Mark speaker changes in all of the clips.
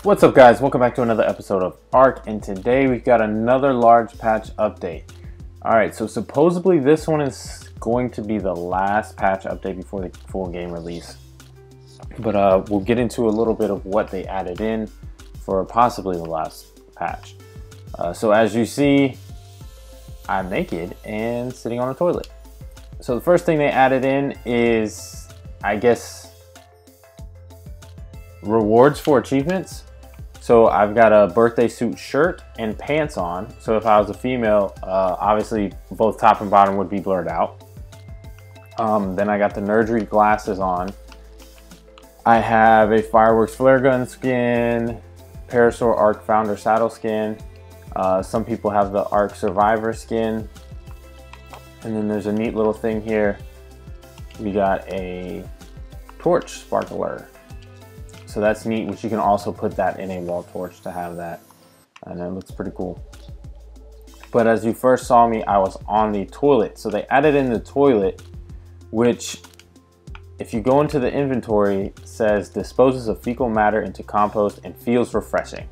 Speaker 1: What's up, guys? Welcome back to another episode of Ark, and today we've got another large patch update. Alright, so supposedly this one is going to be the last patch update before the full game release. But we'll get into a little bit of what they added in for possibly the last patch. So as you see, I'm naked and sitting on a toilet. So the first thing they added in is, I guess, rewards for achievements. So I've got a birthday suit shirt and pants on. So if I was a female, obviously both top and bottom would be blurred out. Then I got the nerdery glasses on. I have a fireworks flare gun skin, Parasaur Ark Founder saddle skin. Some people have the Ark Survivor skin. And then there's a neat little thing here. We got a torch sparkler. So that's neat, which you can also put that in a wall torch to have that. And it looks pretty cool. But as you first saw me, I was on the toilet. So they added in the toilet, which if you go into the inventory, says disposes of fecal matter into compost and feels refreshing.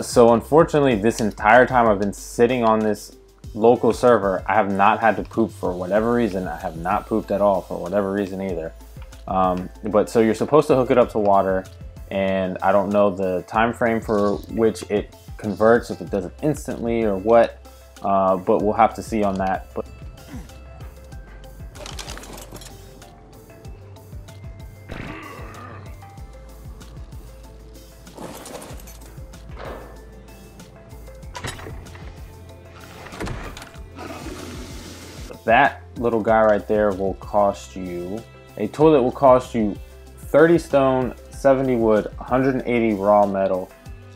Speaker 1: So unfortunately, this entire time I've been sitting on this local server, I have not had to poop for whatever reason. I have not pooped at all for whatever reason either. But so you're supposed to hook it up to water, and I don't know the time frame for which it converts, if it does it instantly or what, but we'll have to see on that. But that little guy right there will cost you, a toilet will cost you 30 stone, 70 wood, 180 raw metal,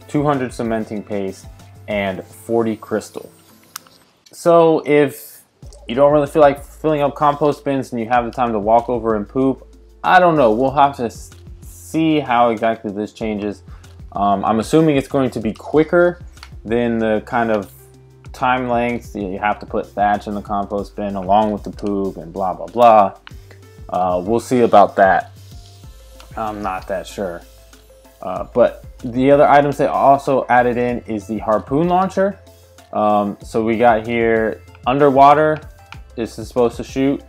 Speaker 1: 200 cementing paste, and 40 crystal. So if you don't really feel like filling up compost bins and you have the time to walk over and poop, I don't know. We'll have to see how exactly this changes. I'm assuming it's going to be quicker than the kind of time length you have to put thatch in the compost bin along with the poop and blah blah blah. We'll see about that. I'm not that sure. But the other items they also added in is the harpoon launcher. So we got here underwater. This is supposed to shoot.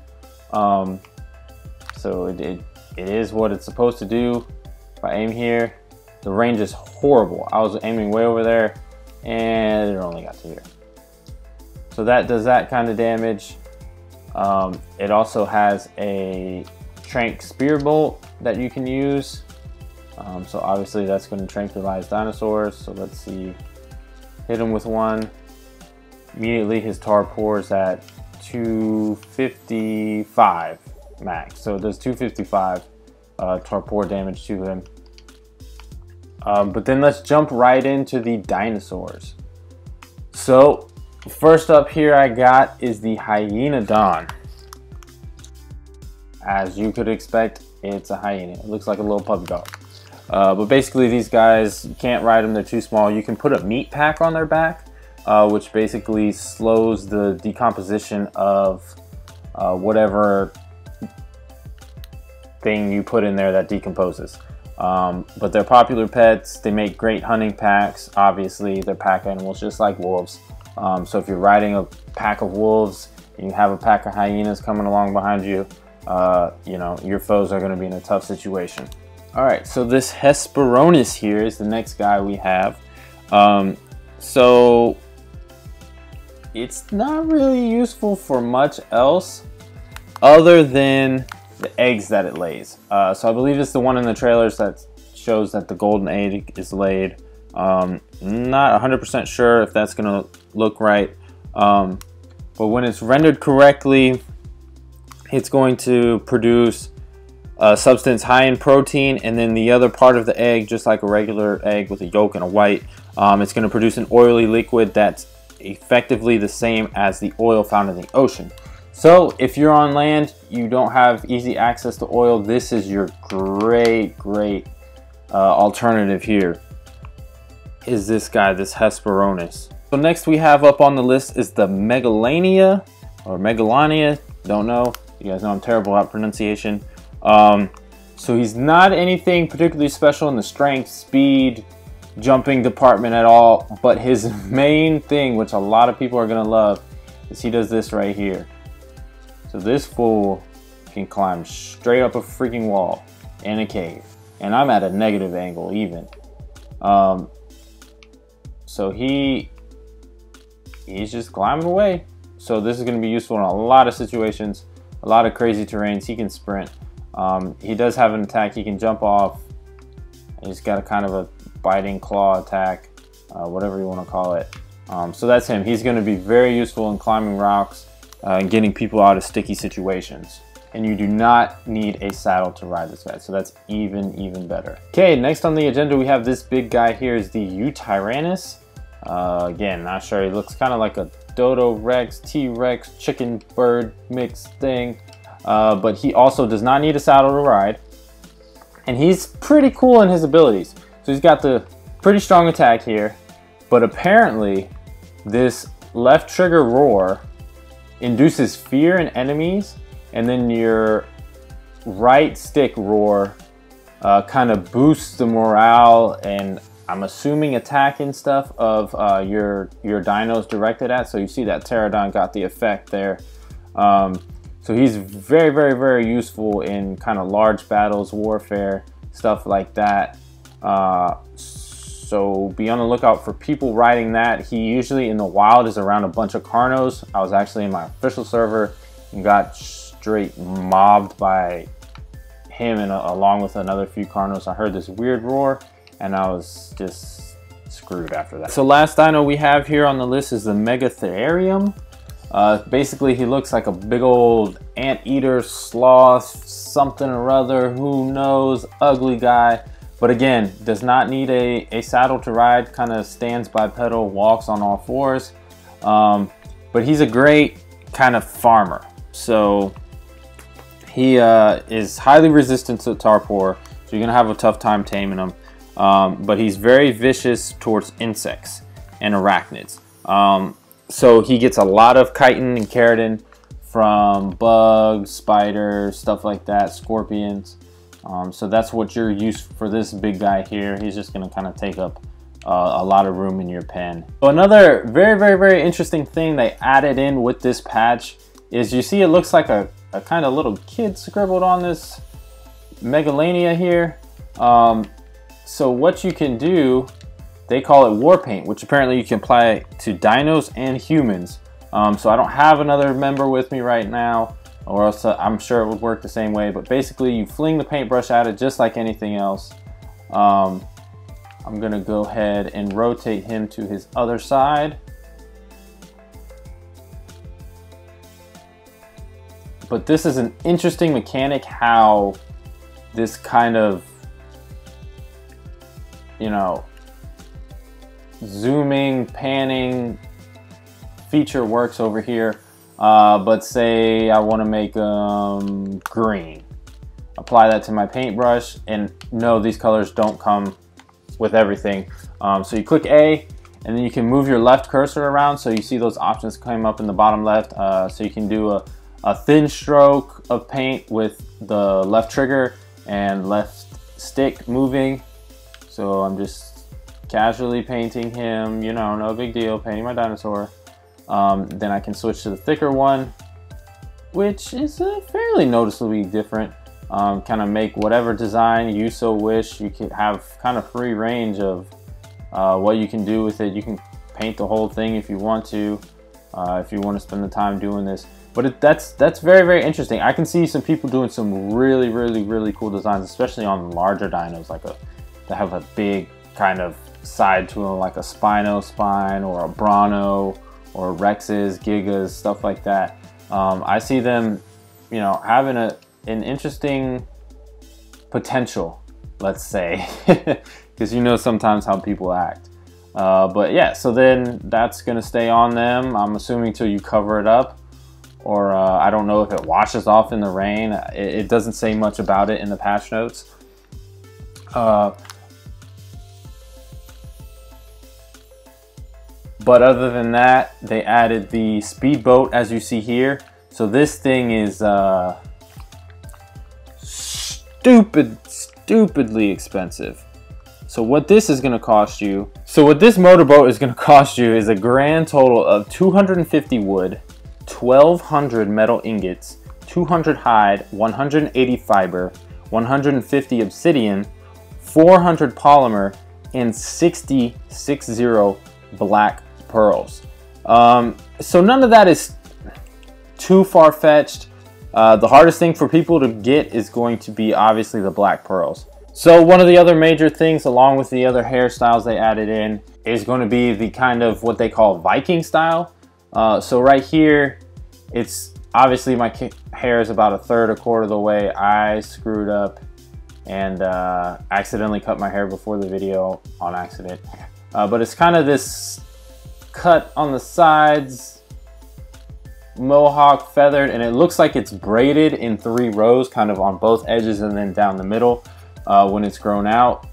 Speaker 1: So it is what it's supposed to do. If I aim here, the range is horrible. I was aiming way over there and it only got to here. So that does that kind of damage. It also has a trank spear bolt that you can use. So obviously that's going to tranquilize dinosaurs. So let's see. Hit him with one. Immediately his tar pours at 255 max. So it does 255 tar pour damage to him. But then let's jump right into the dinosaurs. So first up here I got is the Hyenodon. As you could expect, it's a hyena. It looks like a little puppy dog. But basically these guys, you can't ride them, they're too small. You can put a meat pack on their back, which basically slows the decomposition of whatever thing you put in there that decomposes. But they're popular pets. They make great hunting packs. Obviously, they're pack animals just like wolves. So if you're riding a pack of wolves and you have a pack of hyenas coming along behind you, you know, your foes are going to be in a tough situation. Alright, so this Hesperornis here is the next guy we have. So it's not really useful for much else other than the eggs that it lays. So I believe it's the one in the trailers that shows that the golden egg is laid. Not 100% sure if that's going to look right. But when it's rendered correctly, it's going to produce a substance high in protein, and then the other part of the egg, just like a regular egg with a yolk and a white, it's going to produce an oily liquid that's effectively the same as the oil found in the ocean. So if you're on land, you don't have easy access to oil, this is your great alternative here, is this guy, this Hesperornis. So next we have up on the list is the Megalania, or Megalania, don't know. You guys know I'm terrible at pronunciation. So he's not anything particularly special in the strength, speed, jumping department at all. But his main thing, which a lot of people are gonna love, is he does this right here. So this fool can climb straight up a freaking wall in a cave, and I'm at a negative angle even. So he's just climbing away. So this is going to be useful in a lot of situations, a lot of crazy terrains. He can sprint. He does have an attack. He can jump off. He's got a kind of a biting claw attack, whatever you want to call it. So that's him. He's going to be very useful in climbing rocks and getting people out of sticky situations. And you do not need a saddle to ride this guy, so that's even better. Okay, next on the agenda we have this big guy here, is the Utyrannus. Again, not sure, he looks kind of like a Dodo Rex, T-Rex, chicken bird mix thing, but he also does not need a saddle to ride, and he's pretty cool in his abilities. So he's got the pretty strong attack here, but apparently this left trigger roar induces fear in enemies, and then your right stick roar kind of boosts the morale and I'm assuming attack and stuff of your dinos directed at. So you see that Pterodon got the effect there. So he's very useful in kind of large battles, warfare, stuff like that. So be on the lookout for people riding that. He usually in the wild is around a bunch of Carnos. I was actually in my official server and got straight mobbed by him and along with another few Carnos. I heard this weird roar and I was just screwed after that. So last dino we have here on the list is the Megatherium. Basically he looks like a big old anteater, sloth, something or other, who knows, ugly guy. But again, does not need a saddle to ride, kind of stands bipedal, walks on all fours. But he's a great kind of farmer. So he is highly resistant to Tarpor, so you're gonna have a tough time taming him. But he's very vicious towards insects and arachnids. So he gets a lot of chitin and keratin from bugs, spiders, stuff like that, scorpions. So that's what you're used for this big guy here. He's just gonna kind of take up a lot of room in your pen. So another very interesting thing they added in with this patch is you see it looks like a kind of little kid scribbled on this Megalania here. So what you can do, they call it war paint, which apparently you can apply to dinos and humans. So I don't have another member with me right now, or else I'm sure it would work the same way, but basically you fling the paintbrush at it just like anything else. I'm gonna go ahead and rotate him to his other side. But this is an interesting mechanic, how this kind of, you know, zooming, panning feature works over here. But say I want to make green. Apply that to my paintbrush, and no, these colors don't come with everything. So you click A, and then you can move your left cursor around, so you see those options come up in the bottom left. So you can do a thin stroke of paint with the left trigger and left stick moving. So I'm just casually painting him, you know, no big deal, painting my dinosaur. Then I can switch to the thicker one, which is fairly noticeably different. Kind of make whatever design you so wish. You can have kind of free range of what you can do with it. You can paint the whole thing if you want to, if you want to spend the time doing this. But that's very interesting. I can see some people doing some really cool designs, especially on larger dinos, like that have a big kind of side to them, like a Spino or a Bronto or Rexes, Gigas, stuff like that. I see them, you know, having an interesting potential, let's say, because you know sometimes how people act. But yeah, so then that's gonna stay on them, I'm assuming, till you cover it up, or I don't know if it washes off in the rain. It doesn't say much about it in the patch notes. But other than that, they added the speedboat, as you see here. So this thing is stupidly expensive. So what this is going to cost you, so what this motorboat is going to cost you is a grand total of 250 wood, 1,200 metal ingots, 200 hide, 180 fiber, 150 obsidian, 400 polymer, and 60 black pearls. So none of that is too far-fetched. The hardest thing for people to get is going to be obviously the black pearls. So one of the other major things, along with the other hairstyles they added in, is going to be the kind of what they call Viking style. So right here, it's obviously my hair is about a third, a quarter of the way. I screwed up and accidentally cut my hair before the video on accident. But it's kind of this cut on the sides, mohawk feathered, and it looks like it's braided in 3 rows, kind of on both edges and then down the middle when it's grown out.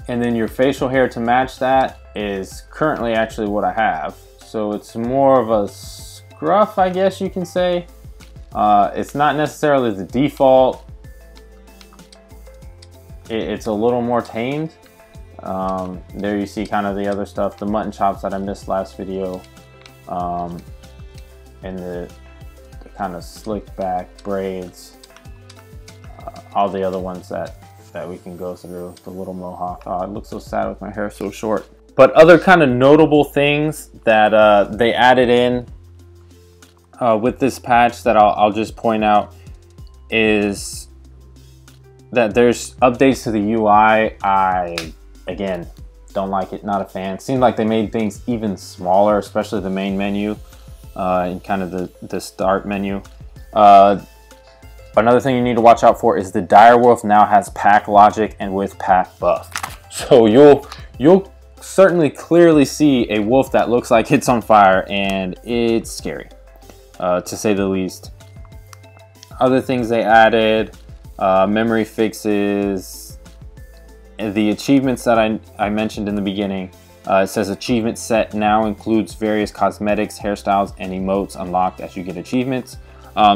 Speaker 1: And then your facial hair to match that is currently actually what I have. So it's more of a scruff, I guess you can say. It's not necessarily the default. It's a little more tamed. There you see kind of the other stuff, the mutton chops that I missed last video, and the kind of slicked back braids, all the other ones that we can go through, the little mohawk. Oh, I look so sad with my hair so short. But other kind of notable things that they added in with this patch that I'll just point out is that there's updates to the UI. I, again, don't like it, not a fan. Seems like they made things even smaller, especially the main menu and kind of the start menu. Another thing you need to watch out for is the direwolf now has pack logic and with pack buff. So you'll certainly clearly see a wolf that looks like it's on fire, and it's scary, to say the least. Other things they added, memory fixes, the achievements that I mentioned in the beginning. It says achievement set now includes various cosmetics, hairstyles, and emotes unlocked as you get achievements.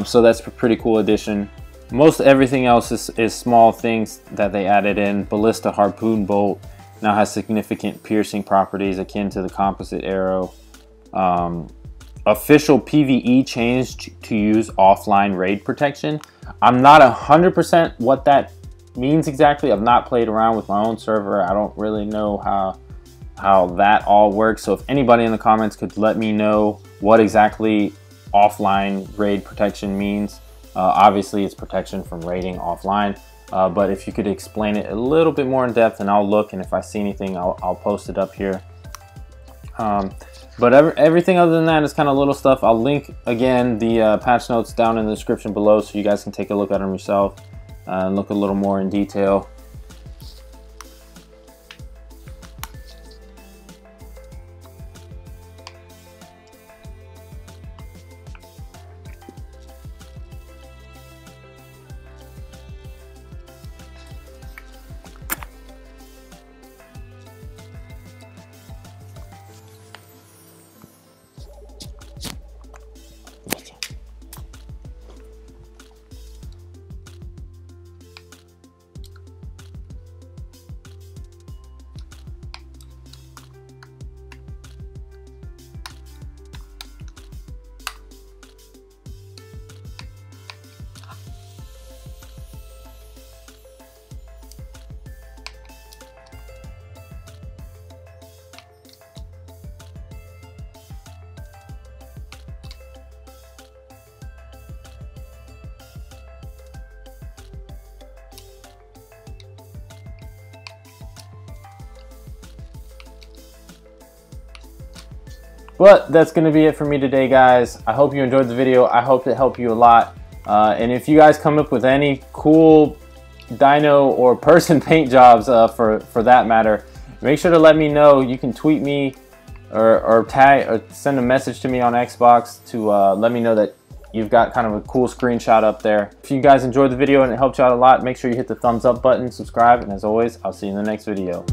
Speaker 1: So that's a pretty cool addition. Most everything else is small things that they added in. Ballista harpoon bolt now has significant piercing properties akin to the composite arrow. Official PvE changed to use offline raid protection. I'm not 100% what that means exactly. I've not played around with my own server. I don't really know how that all works. So if anybody in the comments could let me know what exactly offline raid protection means. Obviously it's protection from raiding offline, but if you could explain it a little bit more in depth, and I'll look, and if I see anything I'll post it up here. But everything other than that is kind of little stuff. I'll link again the patch notes down in the description below so you guys can take a look at them yourself and look a little more in detail. But that's going to be it for me today, guys. I hope you enjoyed the video. I hope it helped you a lot. And if you guys come up with any cool dino or person paint jobs for that matter, make sure to let me know. You can tweet me or tag or send a message to me on Xbox to let me know that you've got kind of a cool screenshot up there. If you guys enjoyed the video and it helped you out a lot, make sure you hit the thumbs up button, subscribe, and as always, I'll see you in the next video.